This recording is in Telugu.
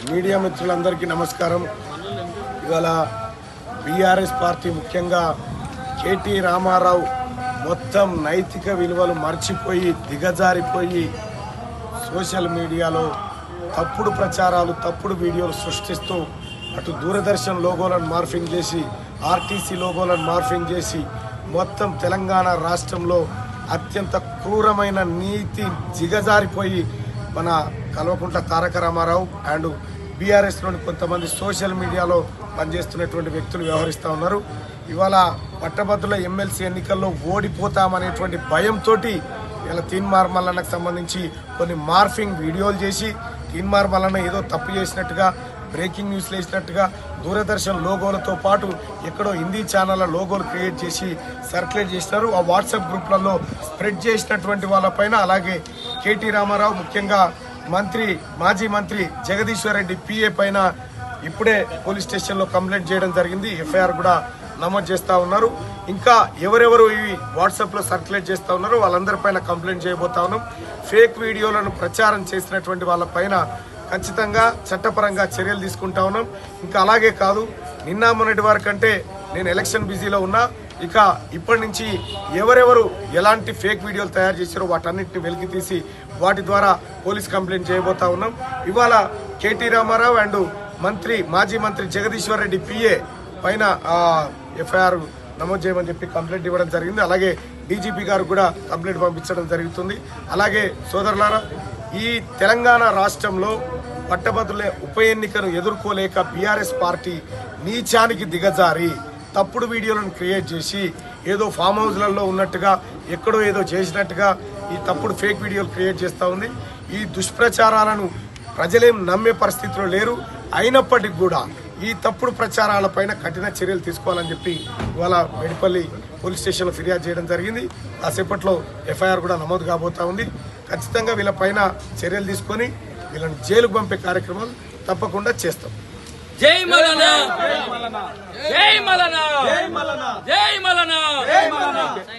మీడియా మిత్రులందరికీ నమస్కారం. ఇవాళ బీఆర్ఎస్ పార్టీ ముఖ్యంగా కేటీ రామారావు మొత్తం నైతిక విలువలు మర్చిపోయి దిగజారిపోయి సోషల్ మీడియాలో తప్పుడు ప్రచారాలు తప్పుడు వీడియోలు సృష్టిస్తూ అటు దూరదర్శన్ లోగోలను మార్ఫింగ్ చేసి ఆర్టీసీ లోగోలను మార్ఫింగ్ చేసి మొత్తం తెలంగాణ రాష్ట్రంలో అత్యంత క్రూరమైన నీతి దిగజారిపోయి మన కల్వకుంట్ల తారక రామారావు అండ్ బీఆర్ఎస్లోని కొంతమంది సోషల్ మీడియాలో పనిచేస్తున్నటువంటి వ్యక్తులు వ్యవహరిస్తూ ఉన్నారు. ఇవాళ పట్టభద్రుల ఎమ్మెల్సీ ఎన్నికల్లో ఓడిపోతామనేటువంటి భయంతో ఇలా తీన్మార్ మల్లన్నకు సంబంధించి కొన్ని మార్ఫింగ్ వీడియోలు చేసి తీన్మార్ మల్లన్న ఏదో తప్పు చేసినట్టుగా బ్రేకింగ్ న్యూస్లు వేసినట్టుగా దూరదర్శన్ లోగోలతో పాటు ఎక్కడో హిందీ ఛానళ్ళ లోగోలు క్రియేట్ చేసి సర్క్యులేట్ చేసినారు. ఆ వాట్సాప్ గ్రూప్లలో స్ప్రెడ్ చేసినటువంటి వాళ్ళపైన అలాగే కేటీ రామారావు ముఖ్యంగా మాజీ మంత్రి జగదీశ్వర్ రెడ్డి పిఏ పైన ఇప్పుడే పోలీస్ స్టేషన్లో కంప్లైంట్ చేయడం జరిగింది. ఎఫ్ఐఆర్ కూడా నమోదు చేస్తూ ఉన్నారు. ఇంకా ఎవరెవరు ఇవి వాట్సాప్లో సర్క్యులేట్ చేస్తూ ఉన్నారో వాళ్ళందరిపైన కంప్లైంట్ చేయబోతా ఉన్నాం. ఫేక్ వీడియోలను ప్రచారం చేసినటువంటి వాళ్ళపైన ఖచ్చితంగా చట్టపరంగా చర్యలు తీసుకుంటా ఉన్నాం. ఇంకా అలాగే కాదు, నిన్న మొన్నటి వరకంటే నేను ఎలక్షన్ బిజీలో ఉన్నా, ఇక ఇప్పటి నుంచి ఎవరెవరు ఎలాంటి ఫేక్ వీడియోలు తయారు చేశారో వాటన్నిటిని వెలికి తీసి వాటి ద్వారా పోలీస్ కంప్లైంట్ చేయబోతా ఉన్నాం. ఇవాళ కేటీ రామారావు అండ్ మాజీ మంత్రి జగదీశ్వర్ రెడ్డి పిఏ పైన ఎఫ్ఐఆర్ నమోదు చేయమని చెప్పి కంప్లైంట్ ఇవ్వడం జరిగింది. అలాగే డీజీపీ గారు కూడా కంప్లైంట్ పంపించడం జరుగుతుంది. అలాగే సోదరులారా, ఈ తెలంగాణ రాష్ట్రంలో పట్టభద్రుల ఉప ఎన్నికను ఎదుర్కోలేక బీఆర్ఎస్ పార్టీ నీచానికి దిగజారి తప్పుడు వీడియోలను క్రియేట్ చేసి ఏదో ఫామ్ హౌస్లలో ఉన్నట్టుగా ఎక్కడో ఏదో చేసినట్టుగా ఈ తప్పుడు ఫేక్ వీడియోలు క్రియేట్ చేస్తూ ఉంది. ఈ దుష్ప్రచారాలను ప్రజలేం నమ్మే పరిస్థితిలో లేరు. అయినప్పటికీ కూడా ఈ తప్పుడు ప్రచారాలపైన కఠిన చర్యలు తీసుకోవాలని చెప్పి ఇవాళ మేడిపల్లి పోలీస్ స్టేషన్లో ఫిర్యాదు చేయడం జరిగింది. కాసేపట్లో ఎఫ్ఐఆర్ కూడా నమోదు కాబోతా ఉంది. ఖచ్చితంగా వీళ్ళపైన చర్యలు తీసుకొని వీళ్ళని జైలుకు పంపే కార్యక్రమాలు తప్పకుండా చేస్తాం. జై మల్లన్న, జై మల్లన్న, జై మల్లన్న, జై మల్లన్న.